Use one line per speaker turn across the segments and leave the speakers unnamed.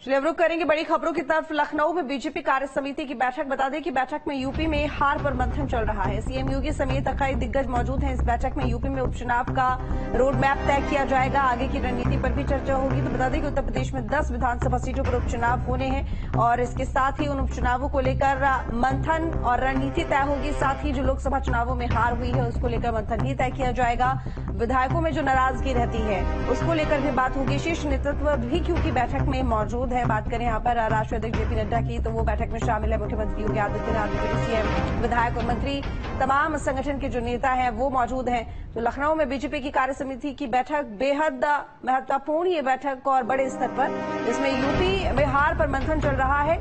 चलिए अब रुक करेंगे बड़ी खबरों की तरफ। लखनऊ में बीजेपी कार्य समिति की बैठक। बता दें कि बैठक में यूपी में हार पर मंथन चल रहा है। सीएम योगी समेत कई दिग्गज मौजूद हैं। इस बैठक में यूपी में उपचुनाव का रोड मैप तय किया जाएगा, आगे की रणनीति पर भी चर्चा होगी। तो बता दें कि उत्तर प्रदेश में 10 विधानसभा सीटों पर उपचुनाव होने हैं और इसके साथ ही उन उपचुनावों को लेकर मंथन और रणनीति तय होगी। साथ ही जो लोकसभा चुनावों में हार हुई है उसको लेकर मंथन भी तय किया जाएगा। विधायकों में जो नाराजगी रहती है उसको लेकर भी बात होगी। शीर्ष नेतृत्व भी क्योंकि बैठक में मौजूद है। बात करें यहाँ पर राष्ट्रीय अध्यक्ष जेपी नड्डा की, तो वो बैठक में शामिल है। मुख्यमंत्री योगी आदित्यनाथ, सीएम, विधायक और मंत्री, तमाम संगठन के जो नेता हैं वो मौजूद हैं। तो लखनऊ में बीजेपी की कार्य समिति की बैठक बेहद महत्वपूर्ण ये बैठक और बड़े स्तर पर, जिसमें यूपी में हार पर मंथन चल रहा है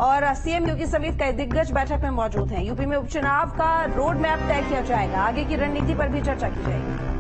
और सीएम योगी समेत कई दिग्गज बैठक में मौजूद हैं। यूपी में उपचुनाव का रोड मैप तय किया जाएगा, आगे की रणनीति पर भी चर्चा की जाएगी।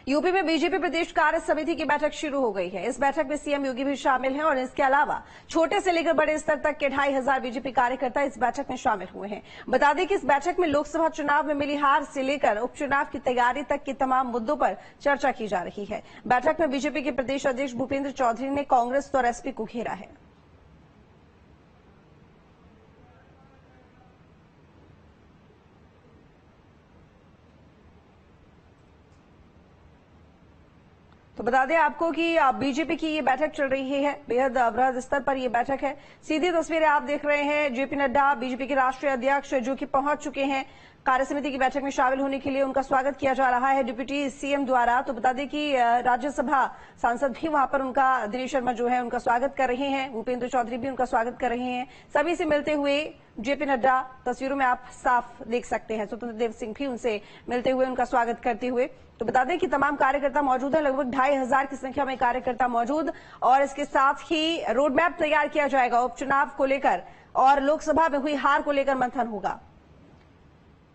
यूपी में बीजेपी प्रदेश कार्य समिति की बैठक शुरू हो गई है। इस बैठक में सीएम योगी भी शामिल हैं और इसके अलावा छोटे से लेकर बड़े स्तर तक के 2500 बीजेपी कार्यकर्ता इस बैठक में शामिल हुए हैं। बता दें कि इस बैठक में लोकसभा चुनाव में मिली हार से लेकर उपचुनाव की तैयारी तक के तमाम मुद्दों पर चर्चा की जा रही है। बैठक में बीजेपी के प्रदेश अध्यक्ष भूपेंद्र चौधरी ने कांग्रेस और एसपी को घेरा है। तो बता दें आपको कि बीजेपी की ये बैठक चल रही है, बेहद वृहद स्तर पर ये बैठक है। सीधी तस्वीरें आप देख रहे हैं। जेपी नड्डा, बीजेपी के राष्ट्रीय अध्यक्ष, जो कि पहुंच चुके हैं कार्य समिति की बैठक में शामिल होने के लिए। उनका स्वागत किया जा रहा है डिप्टी सीएम द्वारा। तो बता दें कि राज्यसभा सांसद भी वहां पर उनका, दिनेश शर्मा जो है उनका स्वागत कर रहे हैं। भूपेंद्र चौधरी भी उनका स्वागत कर रहे हैं। सभी से मिलते हुए जेपी नड्डा, तस्वीरों में आप साफ देख सकते हैं। स्वतंत्र देव सिंह भी उनसे मिलते हुए उनका स्वागत करते हुए। तो बता दें कि तमाम कार्यकर्ता मौजूद हैं, लगभग 2500 की संख्या में कार्यकर्ता मौजूद, और इसके साथ ही रोड मैप तैयार किया जाएगा उपचुनाव को लेकर और लोकसभा में हुई हार को लेकर मंथन होगा।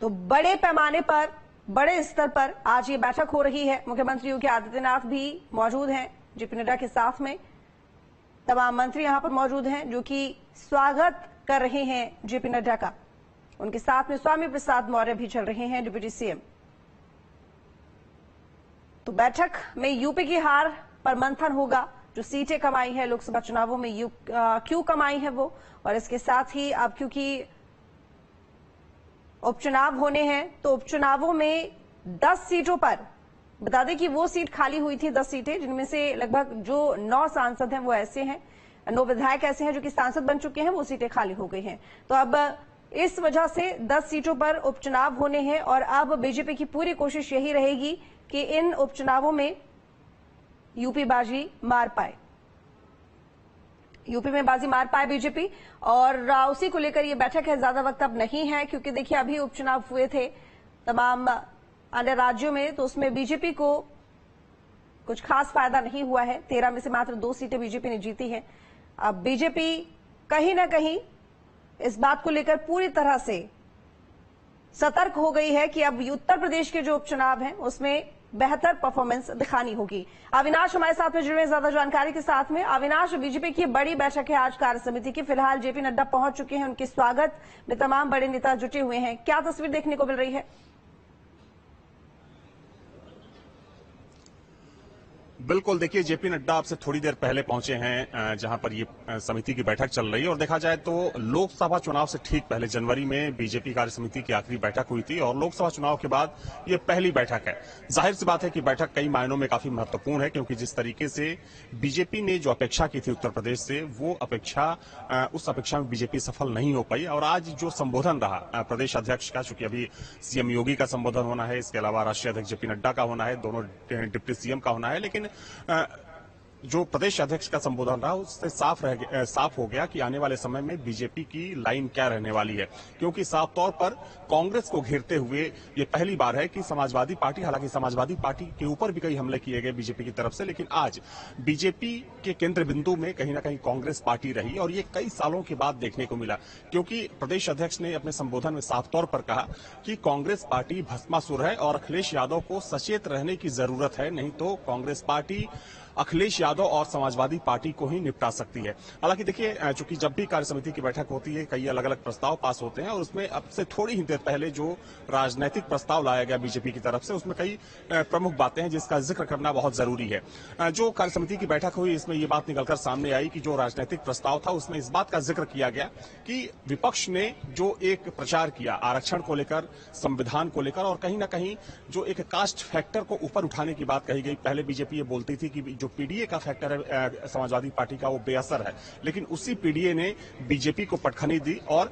तो बड़े पैमाने पर, बड़े स्तर पर आज ये बैठक हो रही है। मुख्यमंत्री योगी आदित्यनाथ भी मौजूद हैं जेपी नड्डा के साथ में। तमाम मंत्री यहां पर मौजूद हैं जो कि स्वागत कर रहे हैं जेपी नड्डा का। उनके साथ में स्वामी प्रसाद मौर्य भी चल रहे हैं, डिप्टी सीएम। तो बैठक में यूपी की हार पर मंथन होगा। जो सीटें कमाई है लोकसभा चुनावों में क्यों कमाई है वो, और इसके साथ ही अब क्योंकि उपचुनाव होने हैं तो उपचुनावों में 10 सीटों पर, बता दें कि वो सीट खाली हुई थी 10 सीटें, जिनमें से लगभग जो 9 सांसद हैं वो ऐसे हैं, 9 विधायक ऐसे हैं जो कि सांसद बन चुके हैं, वो सीटें खाली हो गई हैं। तो अब इस वजह से 10 सीटों पर उपचुनाव होने हैं और अब बीजेपी की पूरी कोशिश यही रहेगी कि इन उपचुनावों में यूपी बाजी मार पाए, यूपी में बाजी मार पाए बीजेपी। और उसी को लेकर ये बैठक है। ज्यादा वक्त अब नहीं है क्योंकि देखिए अभी उपचुनाव हुए थे तमाम अन्य राज्यों में, तो उसमें बीजेपी को कुछ खास फायदा नहीं हुआ है। 13 में से मात्र 2 सीटें बीजेपी ने जीती हैं। अब बीजेपी कहीं ना कहीं इस बात को लेकर पूरी तरह से सतर्क हो गई है कि अब उत्तर प्रदेश के जो उपचुनाव हैं उसमें बेहतर परफॉर्मेंस दिखानी होगी। अविनाश हमारे साथ में जुड़े हैं ज्यादा जानकारी के साथ में। अविनाश, बीजेपी की बड़ी बैठक है आज कार्य समिति की। फिलहाल जेपी नड्डा पहुंच चुके हैं, उनके स्वागत में तमाम बड़े नेता जुटे हुए हैं। क्या तस्वीर देखने को मिल रही है?
बिल्कुल, देखिए जेपी नड्डा आपसे थोड़ी देर पहले पहुंचे हैं जहां पर ये समिति की बैठक चल रही है। और देखा जाए तो लोकसभा चुनाव से ठीक पहले जनवरी में बीजेपी कार्य समिति की आखिरी बैठक हुई थी और लोकसभा चुनाव के बाद ये पहली बैठक है। जाहिर सी बात है कि बैठक कई मायनों में काफी महत्वपूर्ण है, क्योंकि जिस तरीके से बीजेपी ने जो अपेक्षा की थी उत्तर प्रदेश से, वो उस अपेक्षा में बीजेपी सफल नहीं हो पाई। और आज जो संबोधन रहा प्रदेश अध्यक्ष का, चूंकि अभी सीएम योगी का संबोधन होना है, इसके अलावा राष्ट्रीय अध्यक्ष जेपी नड्डा का होना है, दोनों डिप्टी सीएम का होना है, लेकिन जो प्रदेश अध्यक्ष का संबोधन रहा उससे साफ हो गया कि आने वाले समय में बीजेपी की लाइन क्या रहने वाली है। क्योंकि साफ तौर पर कांग्रेस को घेरते हुए ये पहली बार है कि समाजवादी पार्टी, हालांकि समाजवादी पार्टी के ऊपर भी कई हमले किए गए बीजेपी की तरफ से, लेकिन आज बीजेपी के केंद्र बिंदु में कहीं ना कहीं कांग्रेस पार्टी रही और ये कई सालों के बाद देखने को मिला। क्योंकि प्रदेश अध्यक्ष ने अपने संबोधन में साफ तौर पर कहा कि कांग्रेस पार्टी भस्मासुर है और अखिलेश यादव को सचेत रहने की जरूरत है, नहीं तो कांग्रेस पार्टी अखिलेश यादव यादव और समाजवादी पार्टी को ही निपटा सकती है। हालांकि देखिए, चूंकि जब भी कार्य समिति की बैठक होती है कई अलग अलग प्रस्ताव पास होते हैं और उसमें अब से थोड़ी ही देर पहले जो राजनीतिक प्रस्ताव लाया गया बीजेपी की तरफ से, उसमें कई प्रमुख बातें हैं जिसका जिक्र करना बहुत जरूरी है। जो कार्य समिति की बैठक हुई इसमें ये बात निकलकर सामने आई कि जो राजनीतिक प्रस्ताव था उसमें इस बात का जिक्र किया गया कि विपक्ष ने जो एक प्रचार किया आरक्षण को लेकर, संविधान को लेकर, और कहीं ना कहीं जो एक कास्ट फैक्टर को ऊपर उठाने की बात कही गई। पहले बीजेपी ये बोलती थी कि जो पीडीए का फैक्टर है समाजवादी पार्टी का वो बेअसर है, लेकिन उसी पीडीए ने बीजेपी को पटखनी दी और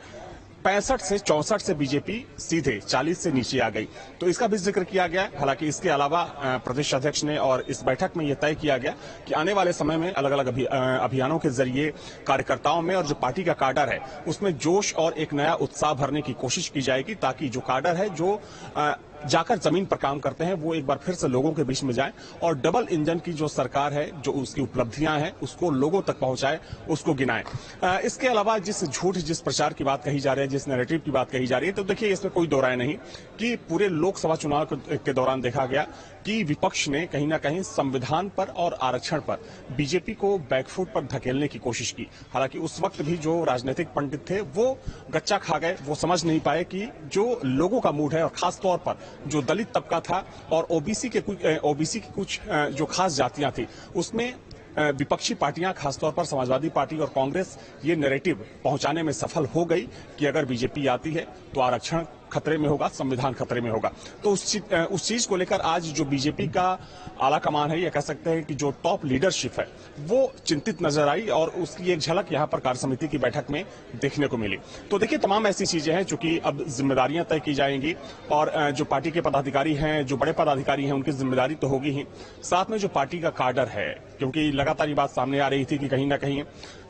65 से 64 से बीजेपी सीधे 40 से नीचे आ गई। तो इसका भी जिक्र किया गया। हालांकि इसके अलावा प्रदेश अध्यक्ष ने और इस बैठक में यह तय किया गया कि आने वाले समय में अलग अलग अभियानों के जरिए कार्यकर्ताओं में और जो पार्टी का काडर है उसमें जोश और एक नया उत्साह भरने की कोशिश की जाएगी, ताकि जो काडर है जो जाकर जमीन पर काम करते हैं वो एक बार फिर से लोगों के बीच में जाए और डबल इंजन की जो सरकार है, जो उसकी उपलब्धियां हैं उसको लोगों तक पहुंचाए, उसको गिनाए। इसके अलावा जिस प्रचार की बात कही जा रही है, जिस नैरेटिव की बात कही जा रही है, तो देखिए इसमें कोई दो राय नहीं कि पूरे लोकसभा चुनाव के दौरान देखा गया कि विपक्ष ने कहीं ना कहीं संविधान पर और आरक्षण पर बीजेपी को बैकफुट पर धकेलने की कोशिश की। हालांकि उस वक्त भी जो राजनीतिक पंडित थे वो गच्चा खा गए, वो समझ नहीं पाए कि जो लोगों का मूड है और खास तौर पर जो दलित तबका था और ओबीसी की कुछ जो खास जातियां थी उसमें विपक्षी पार्टियां खासतौर पर समाजवादी पार्टी और कांग्रेस ये नैरेटिव पहुंचाने में सफल हो गई कि अगर बीजेपी आती है तो आरक्षण खतरे में होगा, संविधान खतरे में होगा। तो उस चीज को लेकर आज जो बीजेपी का आला कमान है, या कह सकते हैं कि जो टॉप लीडरशिप है, वो चिंतित नजर आई और उसकी एक झलक यहां पर कार्य समिति की बैठक में देखने को मिली। तो देखिए तमाम ऐसी चीजें हैं चूंकि अब जिम्मेदारियां तय की जाएंगी और जो पार्टी के पदाधिकारी हैं, जो बड़े पदाधिकारी हैं, उनकी जिम्मेदारी तो होगी ही, साथ में जो पार्टी का काडर है, क्योंकि लगातार ये बात सामने आ रही थी कि कहीं ना कहीं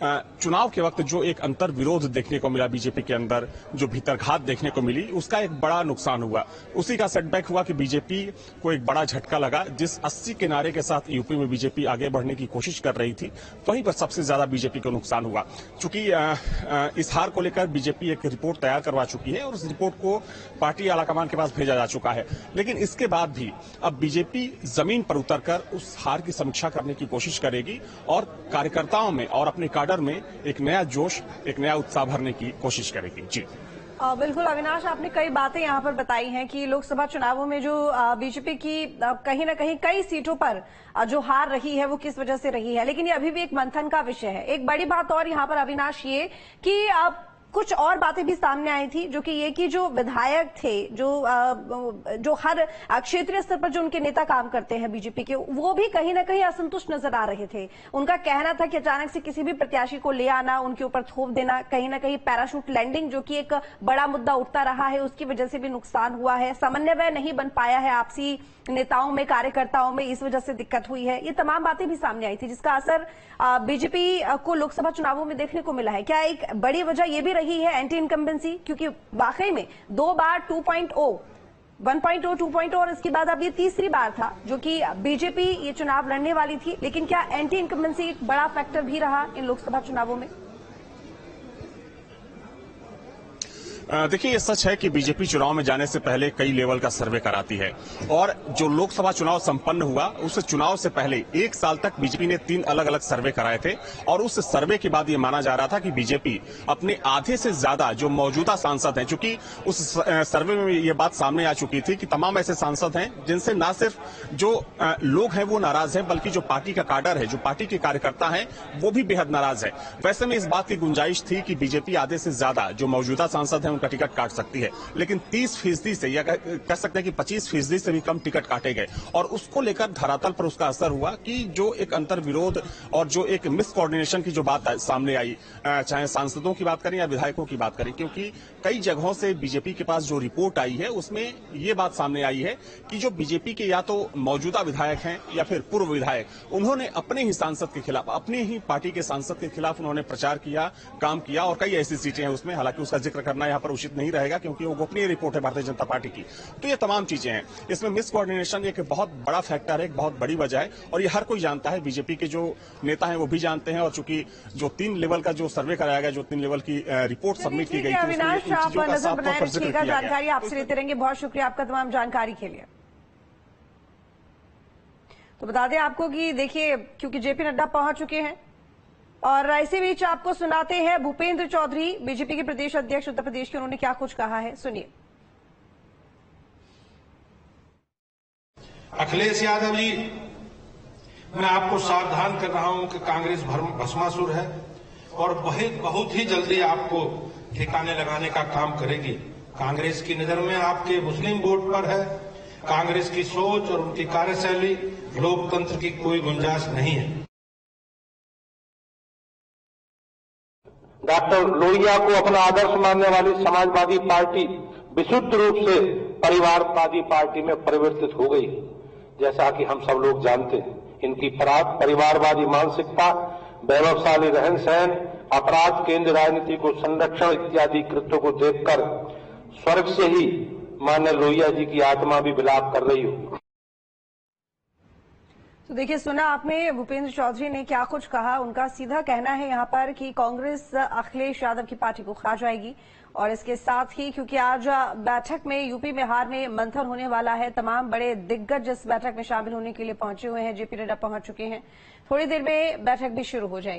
चुनाव के वक्त जो एक अंतर विरोध देखने को मिला बीजेपी के अंदर, जो भीतरघात देखने को मिली, उसका एक बड़ा नुकसान हुआ। उसी का सेटबैक हुआ कि बीजेपी को एक बड़ा झटका लगा। जिस 80 के नारे के साथ यूपी में बीजेपी आगे बढ़ने की कोशिश कर रही थी, वहीं पर सबसे ज्यादा बीजेपी को नुकसान हुआ। चूंकि इस हार को लेकर बीजेपी एक रिपोर्ट तैयार करवा चुकी है और उस रिपोर्ट को पार्टी आलाकमान के पास भेजा जा चुका है, लेकिन इसके बाद भी अब बीजेपी जमीन पर उतरकर उस हार की समीक्षा करने की कोशिश करेगी और कार्यकर्ताओं में और अपने काडर में एक नया जोश, एक नया उत्साह भरने की कोशिश करेगी। जी
बिल्कुल अविनाश, आपने कई बातें यहाँ पर बताई हैं कि लोकसभा चुनावों में जो बीजेपी की कहीं ना कहीं कई सीटों पर जो हार रही है वो किस वजह से रही है, लेकिन ये अभी भी एक मंथन का विषय है। एक बड़ी बात और यहाँ पर अविनाश ये कि कुछ और बातें भी सामने आई थी, जो कि ये कि जो विधायक थे, जो हर क्षेत्रीय स्तर पर जो उनके नेता काम करते हैं बीजेपी के, वो भी कहीं ना कहीं असंतुष्ट नजर आ रहे थे। उनका कहना था कि अचानक से किसी भी प्रत्याशी को ले आना, उनके ऊपर थोप देना, कहीं ना कहीं पैराशूट लैंडिंग जो कि एक बड़ा मुद्दा उठता रहा है, उसकी वजह से भी नुकसान हुआ है। समन्वय नहीं बन पाया है आपसी नेताओं में, कार्यकर्ताओं में, इस वजह से दिक्कत हुई है। ये तमाम बातें भी सामने आई थी, जिसका असर बीजेपी को लोकसभा चुनावों में देखने को मिला है। क्या एक बड़ी वजह ये भी रही है एंटी इनकम्बेंसी, क्योंकि वाकई में 2 बार 2.0, 1.0, 2.0 और इसके बाद अब ये तीसरी बार था जो कि बीजेपी ये चुनाव लड़ने वाली थी, लेकिन क्या एंटी इनकम्बेंसी एक बड़ा फैक्टर भी रहा इन लोकसभा चुनावों में?
देखिए, ये सच है कि बीजेपी चुनाव में जाने से पहले कई लेवल का सर्वे कराती है और जो लोकसभा चुनाव संपन्न हुआ उस चुनाव से पहले 1 साल तक बीजेपी ने 3 अलग अलग सर्वे कराए थे और उस सर्वे के बाद ये माना जा रहा था कि बीजेपी अपने आधे से ज्यादा जो मौजूदा सांसद हैं, चूंकि उस सर्वे में ये बात सामने आ चुकी थी कि तमाम ऐसे सांसद हैं जिनसे न सिर्फ जो लोग हैं वो नाराज हैं, बल्कि जो पार्टी का काडर है, जो पार्टी के कार्यकर्ता हैं, वो भी बेहद नाराज है। वैसे में इस बात की गुंजाइश थी कि बीजेपी आधे से ज्यादा जो मौजूदा सांसद हैं का टिकट काट सकती है, लेकिन 30% से या कह सकते हैं कि 25% से भी कम टिकट काटे गए और उसको लेकर धरातल पर उसका असर हुआ कि जो एक अंतर विरोध और जो एक मिस कोऑर्डिनेशन की जो बात सामने आई, चाहे सांसदों की बात करें या विधायकों की बात करें, क्योंकि कई जगहों से बीजेपी के पास जो रिपोर्ट आई है उसमें ये बात सामने आई है कि जो बीजेपी के या तो मौजूदा विधायक हैं या फिर पूर्व विधायक, उन्होंने अपने ही सांसद के खिलाफ, अपने ही पार्टी के सांसद के खिलाफ उन्होंने प्रचार किया, काम किया और कई ऐसी सीटें हैं उसमें, हालांकि उसका जिक्र करना यहाँ पर उचित नहीं रहेगा क्योंकि वो गोपनीय रिपोर्ट है भारतीय जनता पार्टी की। तो ये तमाम चीजें हैं, इसमें मिस कोऑर्डिनेशन एक बहुत बड़ा फैक्टर है, एक बहुत बड़ी वजह है और ये हर कोई जानता है, बीजेपी के जो नेता हैं वो भी जानते हैं और चूंकि जो 3 लेवल का जो सर्वे कराया गया, जो 3 लेवल की रिपोर्ट सबमिट की गई थी,
जानकारी आपसे लेते रहेंगे। बहुत शुक्रिया आपका तमाम जानकारी के लिए। तो बता दें आपको कि देखिए, क्योंकि जेपी नड्डा पहुंच चुके हैं और इसी बीच आपको सुनाते हैं भूपेंद्र चौधरी, बीजेपी के प्रदेश अध्यक्ष उत्तर प्रदेश के, उन्होंने क्या कुछ कहा है, सुनिए।
अखिलेश यादव जी, मैं आपको सावधान कर रहा हूं कि कांग्रेस भस्मासुर है और बहुत ही जल्दी आपको ठिकाने लगाने का काम करेगी। कांग्रेस की नजर में आपके मुस्लिम वोट पर है। कांग्रेस की सोच और उनकी कार्यशैली, लोकतंत्र की कोई गुंजाइश नहीं है।
डॉक्टर लोहिया को अपना आदर्श मानने वाली समाजवादी पार्टी विशुद्ध रूप से परिवारवादी पार्टी में परिवर्तित हो गई। जैसा कि हम सब लोग जानते हैं, इनकी परिवारवादी मानसिकता, वैभवशाली रहन सहन, अपराध केंद्र राजनीति को संरक्षण इत्यादि कृत्यों को देखकर स्वर्ग से ही माननीय लोहिया जी की आत्मा भी विलाप कर रही हो।
तो देखिए, सुना आपने भूपेंद्र चौधरी ने क्या कुछ कहा। उनका सीधा कहना है यहाँ पर कि कांग्रेस अखिलेश यादव की पार्टी को खा जाएगी और इसके साथ ही क्योंकि आज बैठक में यूपी में बिहार में मंथन होने वाला है, तमाम बड़े दिग्गज इस बैठक में शामिल होने के लिए पहुंचे हुए हैं। जेपी नड्डा पहुंच चुके हैं, थोड़ी देर में बैठक भी शुरू हो जाएगी।